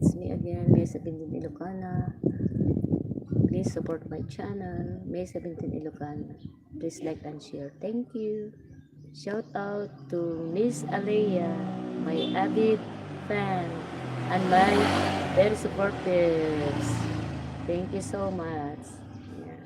It's me again, May 17 Ilocana. Please support my channel, May 17 Ilocana. Please like and share. Thank you. Shout out to Miss Alea, my avid fan, and my very supporters. Thank you so much. Yeah.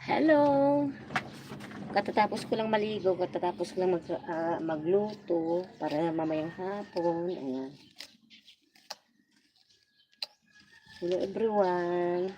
Hello! Katatapos ko lang maligo, katatapos ko lang magluto para mamayang hapon. Ayan. Hello everyone!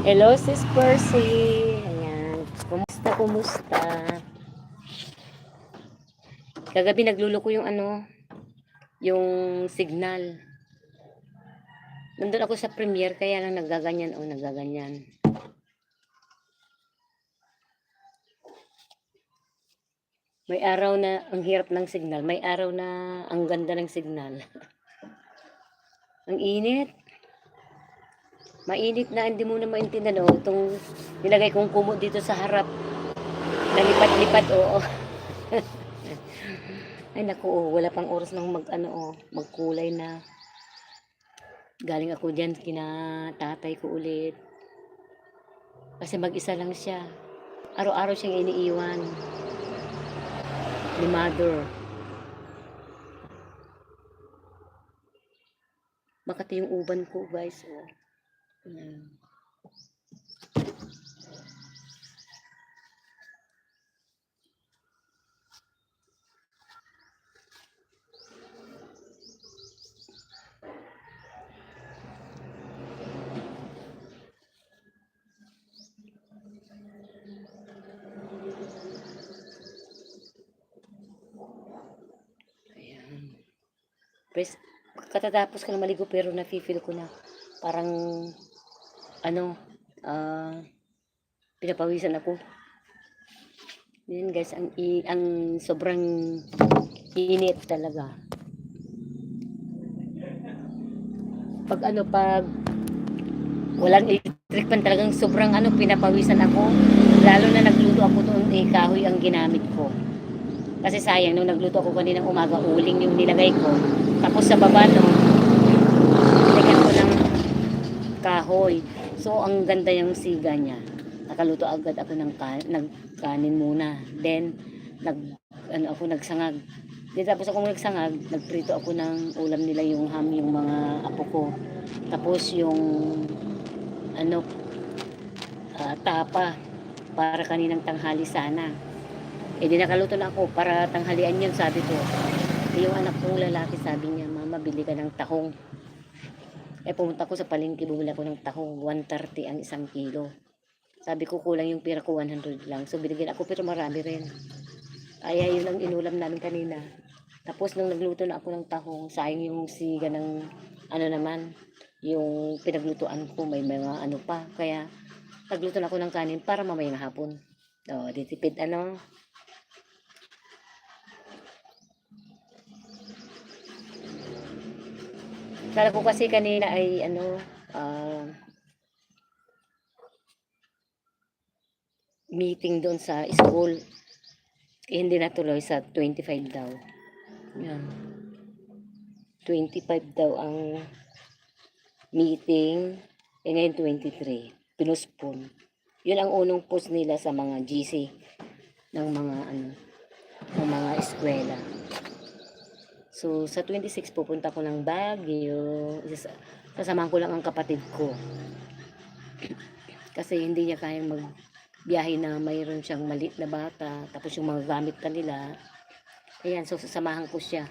Hello sis Percy! Ayan. Kumusta? Kagabi nagluluko yung yung signal. Nandun ako sa Premiere kaya lang nagaganyan nagaganyan. May araw na ang hirap ng signal, may araw na ang ganda ng signal. Ang init. Mainit na, hindi mo na maintindihan itong nilagay kong kumot dito sa harap. Nalipat-lipat, oo. Ay naku, wala pang oras nang magkulay na. Galing ako diyan kina tatay ko ulit. Kasi mag-isa lang siya. Araw-araw siyang iniiwan. Ni mother. Makati yung uban ko, guys. Oh. Ayan. Press, katatapos ko na maligo pero nafe-feel ko na parang pinapawisan ako. Yan guys, ang sobrang init talaga. Pag walang electric pan talagang sobrang pinapawisan ako. Lalo na nagluto ako doon kahoy ang ginamit ko. Kasi sayang nung nagluto ako kaninang umaga, uling yung nilagay ko. Tapos sa baba nilagyan ko ng kahoy. So ang ganda yung siga niya. Nakaluto agad ako ng kanin muna. Then nagsangag. Then tapos ako nagsangag, nagprito ako ng ulam nila yung ham, yung mga apo ko. Tapos yung tapa para kaninang tanghali sana. Di nakaluto na ako para tanghalian yun, sabi ko. Yung anak kong lalaki sabi niya, mama bili ka ng tahong. Pumunta ko sa palengke, bumili ako ng tahong, 130 ang isang kilo. Sabi ko kulang yung pera ko, 100 lang. So binigyan ako pero marami rin. Kaya yun ang inulam namin kanina. Tapos nung nagluto na ako ng tahong, sayang yung siga ng naman, yung pinaglutuan ko, may mga pa. Kaya nagluto na ako ng kanin para mamayang hapon. Ditipid Kala ko kasi kanina ay meeting doon sa school. Hindi natuloy sa 25 daw. Yan. 25 daw ang meeting. Ngayon 23. Pinuspon. Yun ang unang post nila sa mga GC ng mga ng mga eskwela. So, sa 26 pupunta ko ng Baguio. Sasamahan ko lang ang kapatid ko. Kasi hindi niya kayang magbiyahe na mayroon siyang maliit na bata. Tapos yung mga gamit pa nila. Ayan, so sasamahan ko siya.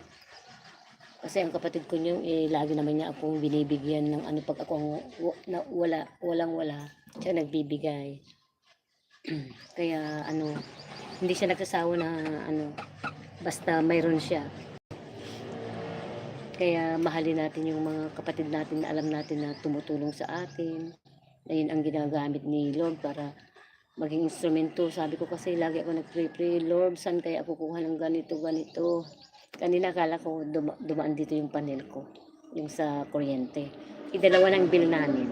Kasi ang kapatid ko niyo, lagi naman niya akong binibigyan ng ano pag ako walang-wala, siya nagbibigay. Kaya ano, hindi siya nagsasawa na ano, basta mayroon siya. Kaya mahalin natin yung mga kapatid natin na alam natin na tumutulong sa atin. Ayun ang ginagamit ni Lord para maging instrumento. Sabi ko kasi lagi ako nagpray-pray, Lord, saan kaya ako kukuha ng ganito. Kanina akala ko dumaan dito yung panel ko, yung sa kuryente. Idalawa ng bill namin.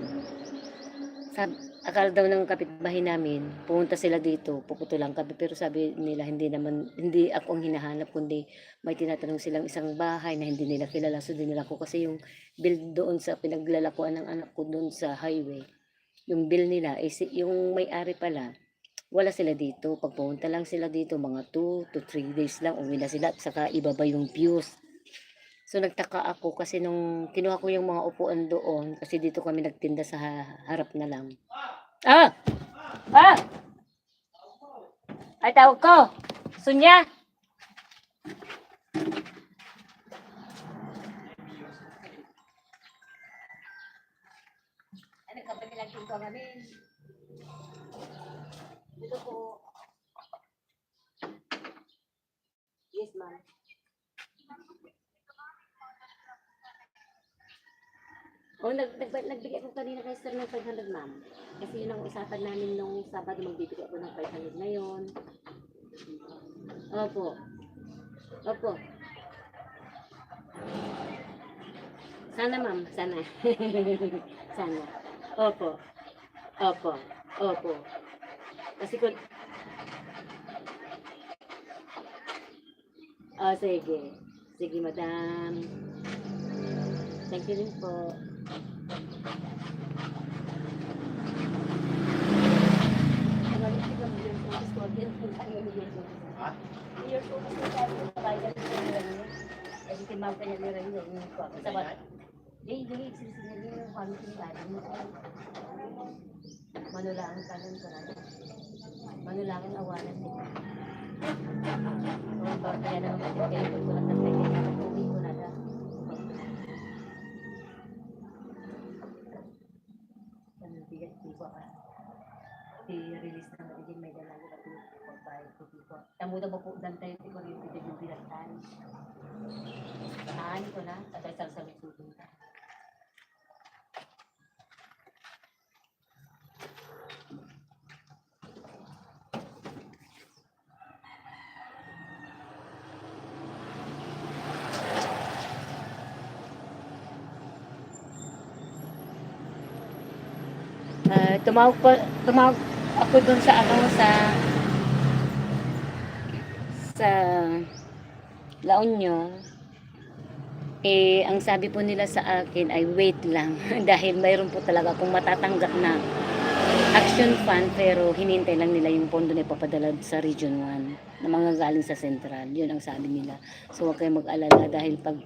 Akala daw ng kapitbahay namin, pumunta sila dito, puputulan kami. Pero sabi nila, hindi ako ang hinahanap, kundi may tinatanong silang isang bahay na hindi nila kilala. So dinala ko kasi yung bill doon sa pinaglalakuan ng anak ko doon sa highway. Yung bill nila, yung may-ari pala, wala sila dito. Pag pumunta lang sila dito, mga 2 to 3 days lang, uwi na sila at saka ibaba yung views. So nagtaka ako kasi nung kinuha ko yung mga upuan doon, kasi dito kami nagtinda sa harap na lang. Ah! Ah! Ay, tawag ko! Sunya! Ay, nagkabali lang ito kami. Dito po. Yes, ma'am. Oh, nagbigay ako kanina kay sir ng 500, ma'am. Kasi yun ang usapan namin nung Sabado, magbibigay ako ng 500 ngayon. Opo. Opo. Sana, ma'am. Sana. Sana. Opo. Opo. Opo. Kasi kung... Oh, sige. Sige, madam. Thank you rin po. Manulangan kanan ko na. Manulangan awalan din. Kaya naman kayo ko lang ng kanya. Uwi ko na. Bigat ko pa. I-release na magiging may dalaga na po tayo ko. Tamo na po dan tayo ko rin yung binatan. Saan ko na tatay sa bitutong ka. Tumawag ako dun sa sa La Union. Ang sabi po nila sa akin ay wait lang dahil mayroon po talaga akong matatanggap na action fund, pero hinintay lang nila yung pondo na ipapadala sa Region 1 na mga galing sa Central. Yun ang sabi nila. So huwag kayong mag-alala dahil pag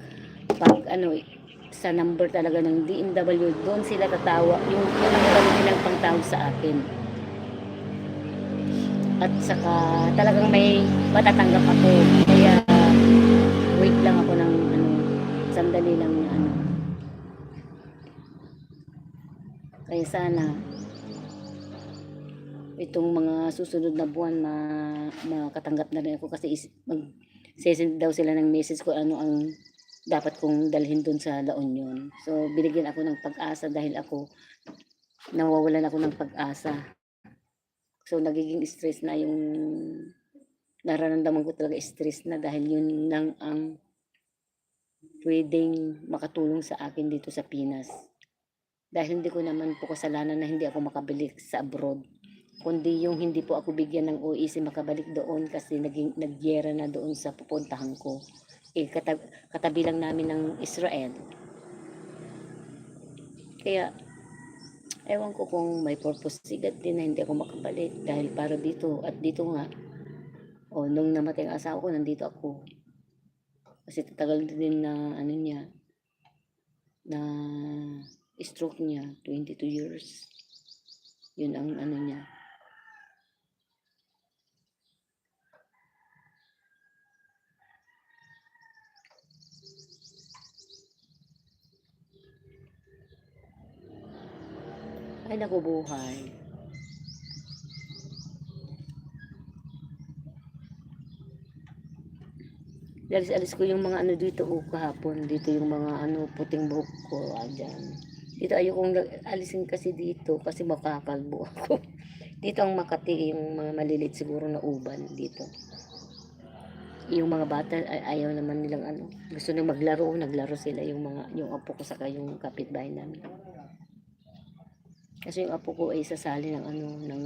sa number talaga ng DMW, doon sila tatawa, yung ang nilang pangtawag sa akin. At saka talagang may matatanggap ako. Kaya wait lang ako ng sandali lang na Kaya sana itong mga susunod na buwan makatanggap na rin ako, kasi mag-send daw sila ng message ko ano ang dapat kong dalhin doon sa La Union. So binigyan ako ng pag-asa dahil ako nawawalan ako ng pag-asa. So nagiging stress na yung nararamdaman ko, talaga stress na dahil yun lang ang pwedeng makatulong sa akin dito sa Pinas. Dahil hindi ko naman po kasalanan na hindi ako makabalik sa abroad, kundi yung hindi po ako bigyan ng OEC makabalik doon kasi nagyera na doon sa pupuntahan ko. Katabi lang namin ng Israel. Kaya ewan ko kung may purpose si God din na hindi ako makabalik dahil para dito at dito nga. Nung namatay ang asawa ko, nandito ako. Kasi tatagal din na ano niya, na stroke niya, 22 years. Yun ang ano niya. Ay naku buhay. Alis-alis ko yung mga ano dito kahapon. Dito yung mga ano puting buhok ko. Dyan. Dito ayokong alisin kasi dito kasi makakalbo ako. Dito ang Makati, yung mga malilit siguro na uban dito. Yung mga bata ayaw naman nilang ano. Gusto nang maglaro, naglaro sila yung apo ko saka yung kapitbahay namin. Kasi yung apo ko ay sasali ng ano ng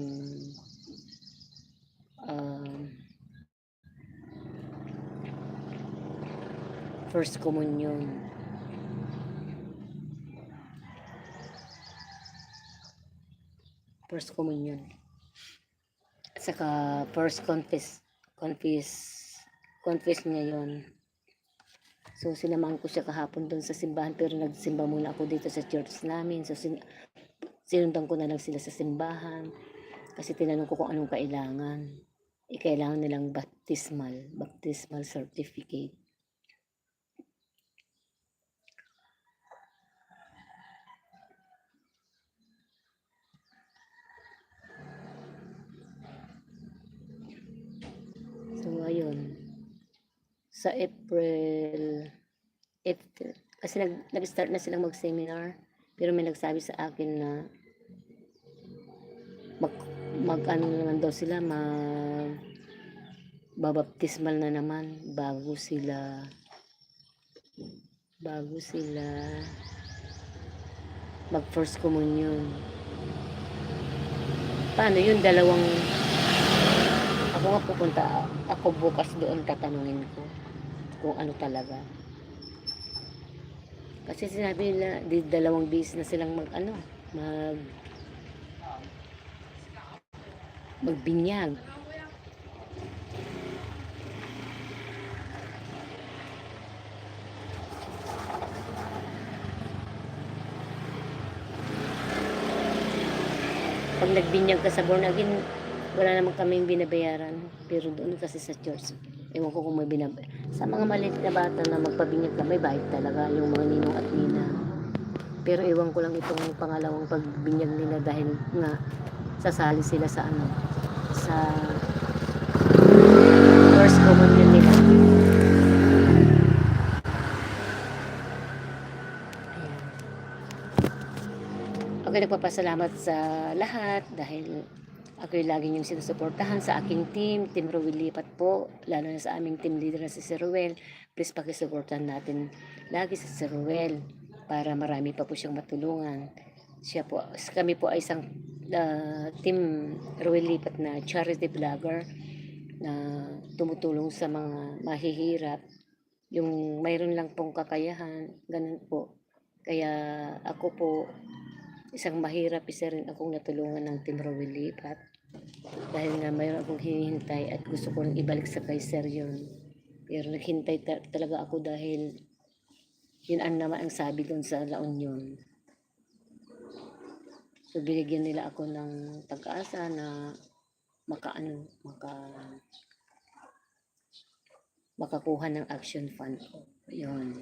first communion. First communion. At saka first confess niya yon. So sinamahan ko siya kahapon doon sa simbahan pero nagsimba muna ako dito sa church namin. So sinundan ko na lang sila sa simbahan kasi tinanong ko kung anong kailangan. Kailangan nilang baptismal certificate. So ayun. Sa April kasi nag-start na silang mag-seminar pero may nagsabi sa akin na mag ano naman daw sila babaptismal na naman bago sila mag first communion. Paano yun? Ako nga pupunta, ako bukas doon tatanungin ko kung ano talaga. Kasi sinabi nila, dalawang beses na silang magbinyag. Pag nagbinyag ka sa born again, wala naman kaming binabayaran. Pero doon kasi sa church, ewan ko kung may binabayaran. Sa mga maliit na bata na magpabinyag ka, may bayad talaga yung mga ninong at nina. Pero ewan ko lang itong pangalawang pagbinyag nila dahil nga sasali sila sa first communion nila. Okay, nagpapasalamat sa lahat dahil ako'y lagi niyong sinusuportahan sa aking Team Rowel Lipat po, lalo na sa aming team leader na si Sir Rowel. Please pakisuportahan natin lagi si Sir Rowel para marami pa po siyang matulungan. Kami po ay isang Team Rowel Lipat na charity vlogger na tumutulong sa mga mahihirap. Yung mayroon lang pong kakayahan, ganun po. Kaya ako po, isang mahirap, isa rin akong natulungan ng Team Rowel Lipat. Dahil nga mayroon akong hinihintay at gusto ko ibalik sa kay Sir yun. Pero naghintay talaga ako dahil yun ang naman ang sabi doon sa La Union. So binigyan nila ako ng pag-asa na makakuha ng action fund ko. Yun.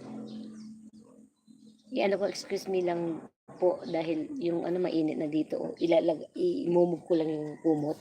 Excuse me lang po dahil yung mainit na dito. Imumove ko lang yung kumot.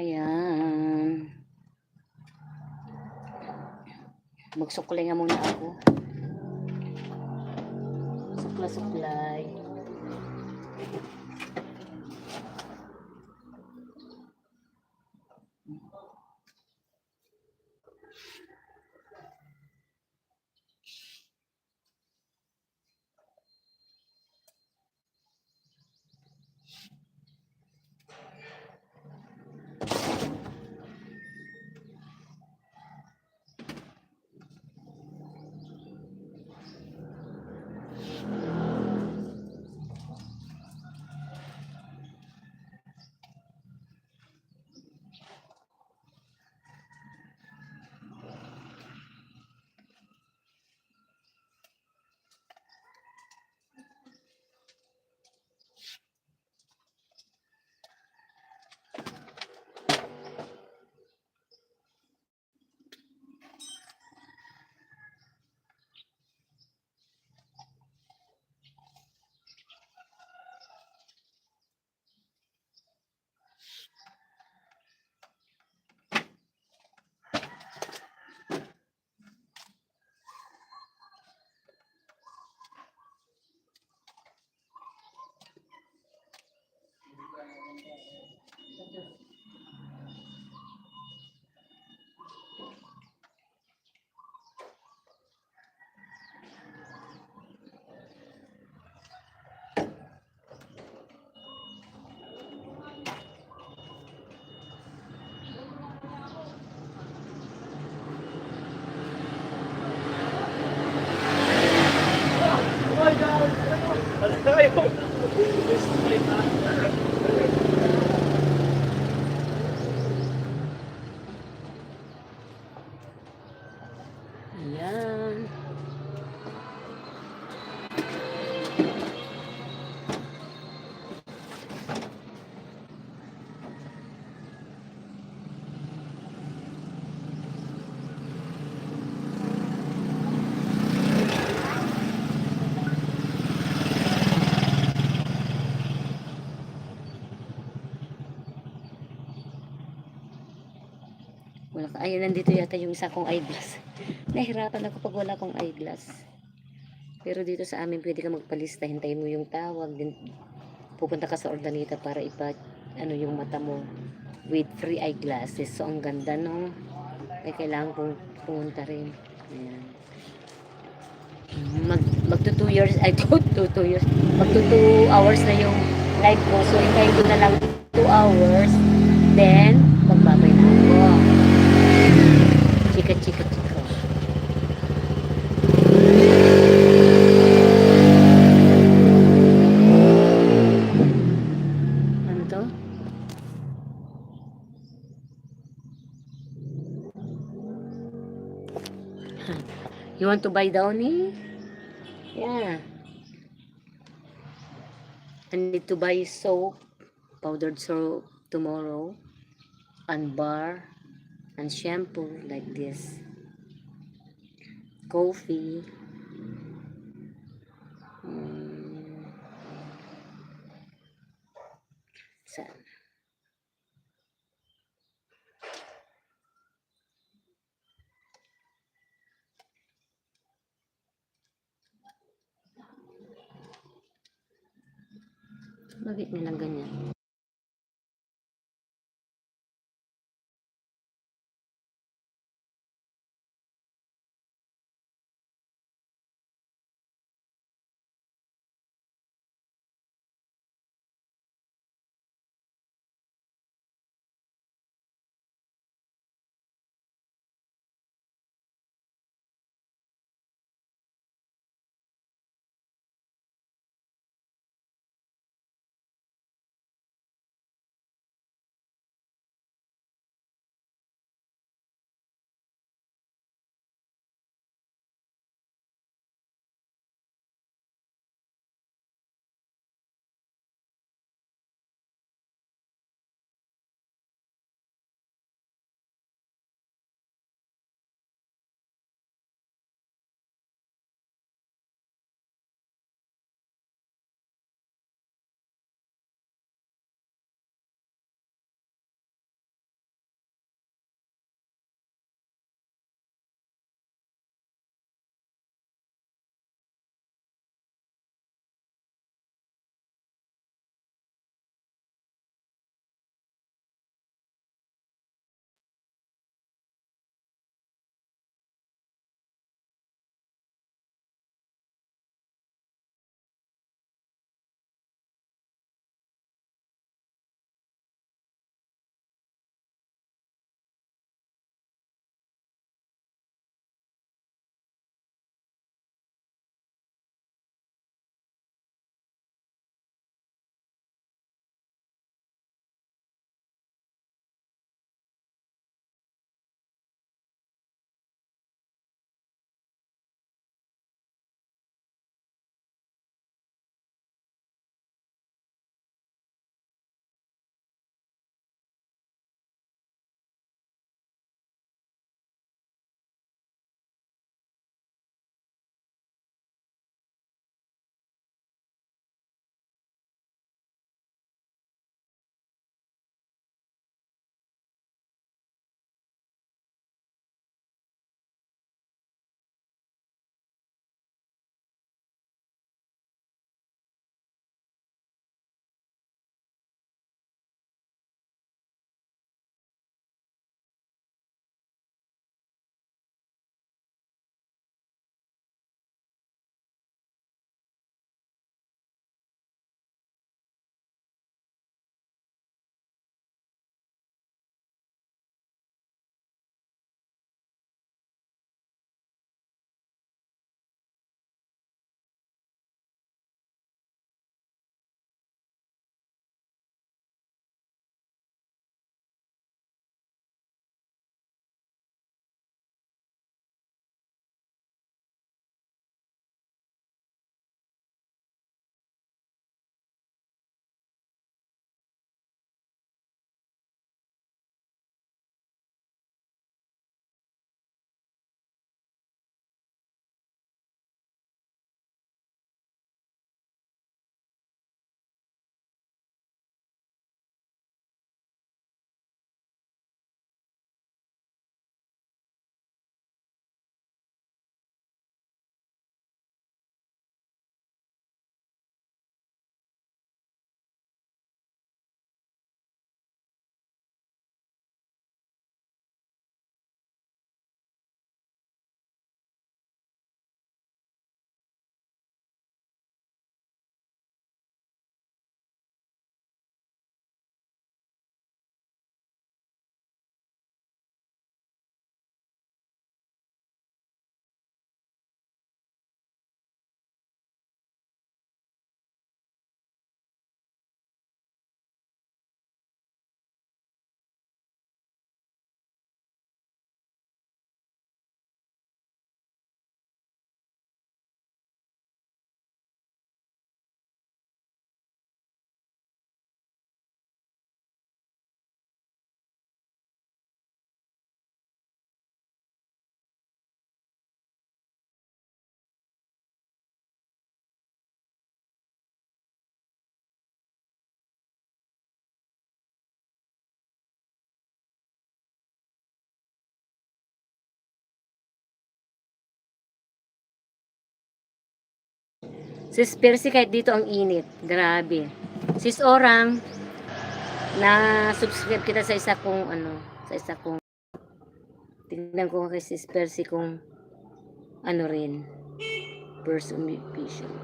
Ayan. Magsuklay nga muna ako. Sukla-suklay. Ayan. Wala ka. Ayun, nandito yata yung isa kong eyeglass. Nahirapan ako pag wala akong eyeglass. Pero dito sa amin, pwede ka magpalista. Hintayin mo yung tawag. Din, pupunta ka sa Ordanita para ano yung mata mo with free eyeglasses. So, ang ganda, no? Ay, kailangan kong pumunta rin. Ayan. Magto 2 years, ay 2 years. Magto 2 hours na yung live ko. So, hintayin ko na lang 2 hours. Then, magbabay na ako. Chika, chika, chika. Ano to? You want to buy Downy? Yeah. I need to buy soap, powdered soap tomorrow, and bar, and shampoo like this. Coffee. Mm. Saan? Bakit nilang ganyan? Sis Percy, kahit dito ang init. Grabe. Sis Orang, na-subscribe kita sa isa kong sa isa kong, tingnan ko kay Sis Percy kung ano rin, person vision.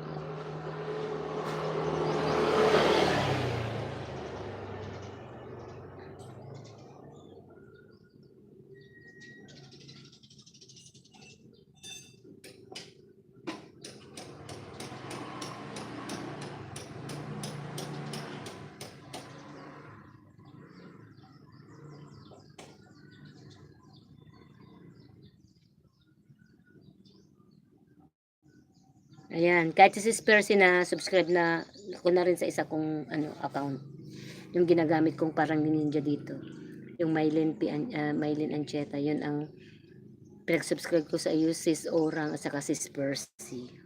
Ayan, kahit si Sis Percy na subscribe na ako na rin sa isa kong account. Yung ginagamit kong parang ninja dito. Yung Mylene Ancheta, yun ang pinag-subscribe ko sa iyo, Sis Orang at saka Sis Percy.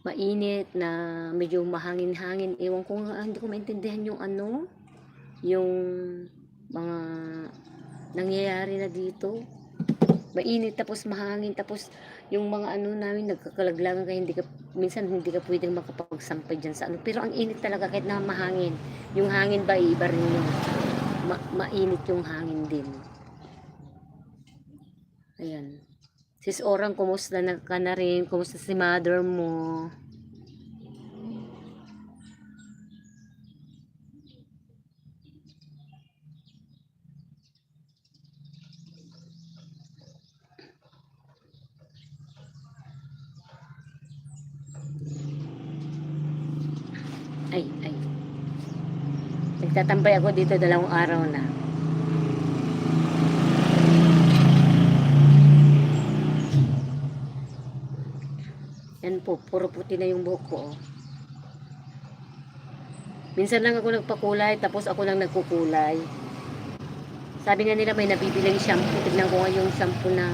Mainit na medyo mahangin-hangin. Ewan ko nga, hindi ko maintindihan yung yung mga nangyayari na dito. Mainit tapos mahangin tapos yung mga namin nagkakalaglagan kaya minsan hindi ka pwedeng makapagsampay dyan sa pero ang init talaga kahit na mahangin. Yung hangin ba iba rin yung mainit yung hangin din. Ayan. Sis Orang, kumusta na ka na rin? Kumusta si mother mo? Ay. Nagtatambay ako dito 2 araw na. Yan po, puro puti na yung buhok ko. Oh. Minsan lang ako nagpakulay, tapos ako lang nagkukulay. Sabi nga nila may nabibilang shampoo. Tignan ko nga yung shampoo na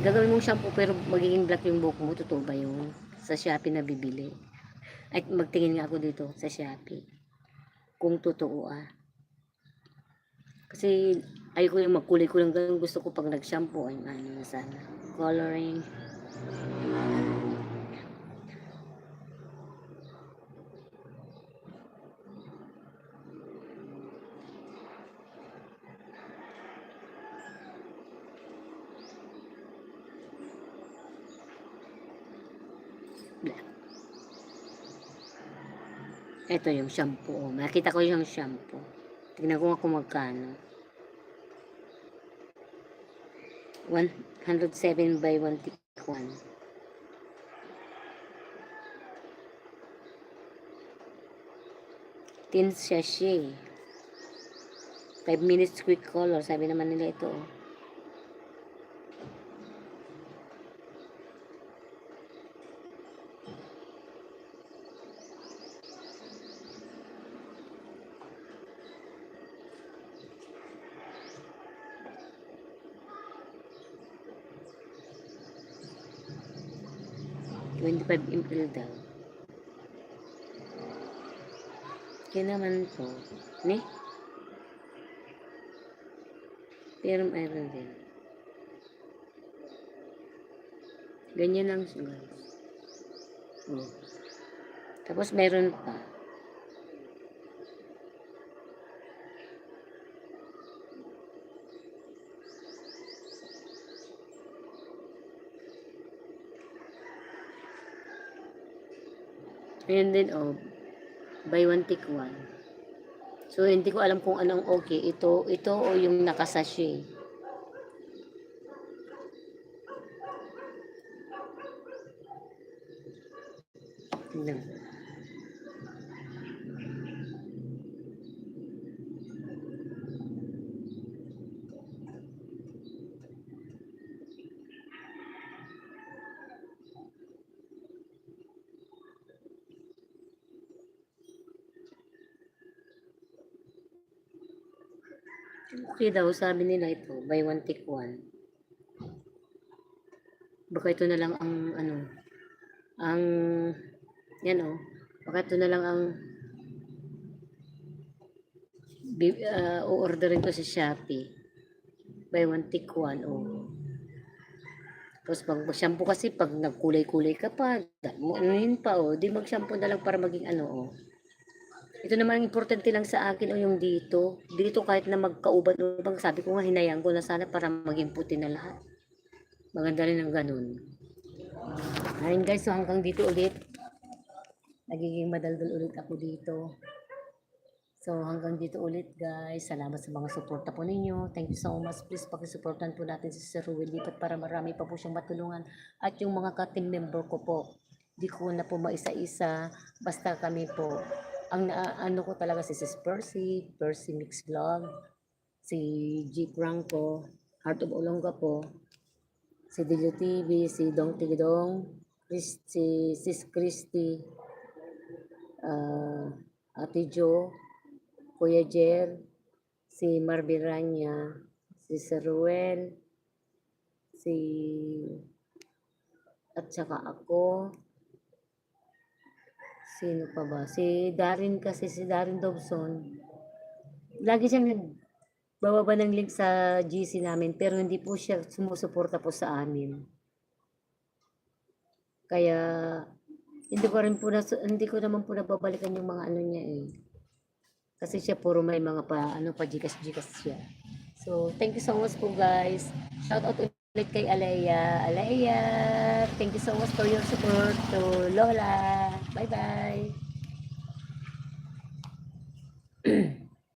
gagawin mong shampoo pero magiging black yung buhok mo. Totoo ba yun? Sa Shopee na bibili. Ay, magtingin nga ako dito sa Shopee. Kung totoo Kasi ayoko yung magkulay ko lang. Gusto ko pag nag-shampoo ay sana. Coloring. Ito yung shampoo. Nakita ko yung shampoo. Tignan ko nga kung magkano. 107 by 161. Tin sachet. 5 minutes quick color. Sabi naman nila ito. $25 ml daw. Kaya naman po. Ni? Pero mayroon din. Ganyan lang guys. Tapos mayroon pa. Ayan din buy one take one. So hindi ko alam kung anong okay. Ito o yung nakasashay. Tingnan. Okay daw, sabi nila ito, buy one take one. Baka ito na lang ang ang, yan o, baka ito na lang ang o-orderin ko sa Shopee. Buy one, take one. Oh. Tapos pag shampoo kasi, pag nagkulay-kulay ka pa, anuhin pa, oh. Di mag-shampoo na lang para maging ano, oh. Ito naman ang importante lang sa akin, oh, yung dito. Dito kahit na magkauban-ubang, sabi ko nga, hinayang ko na sana para maging puti na lahat. Maganda rin ang ganun. Ayun guys, so hanggang dito ulit. Nagiging madaldal ulit ako dito. So hanggang dito ulit guys. Salamat sa mga suporta po ninyo. Thank you so much. Please pakisuportan po natin si Sir Ruel Lipat para marami pa po siyang matulungan. At yung mga ka-team member ko po. Di ko na po maisa-isa. Basta kami po. Ang ano ko talaga si Sis Percy, Percy Mix Vlog, si G Franco, Heart of Olonga po, si Dilio TV, si Dong Tigdong, si Sis Christy, Ate Jo, Kuya Jer, si Marbiranya, si Sir Ruel, si at saka ako, sino pa ba? Si Darin kasi, si Darin Dobson. Lagi siyang nagbababa ng link sa GC namin pero hindi po siya sumusuporta po sa amin. Kaya hindi ko naman po nababalikan yung mga ano niya eh. Kasi siya puro may mga pa Gcash siya. So, thank you so much po guys. Shout out ulit kay Alea. Alea, thank you so much for your support to Lola. Bye-bye.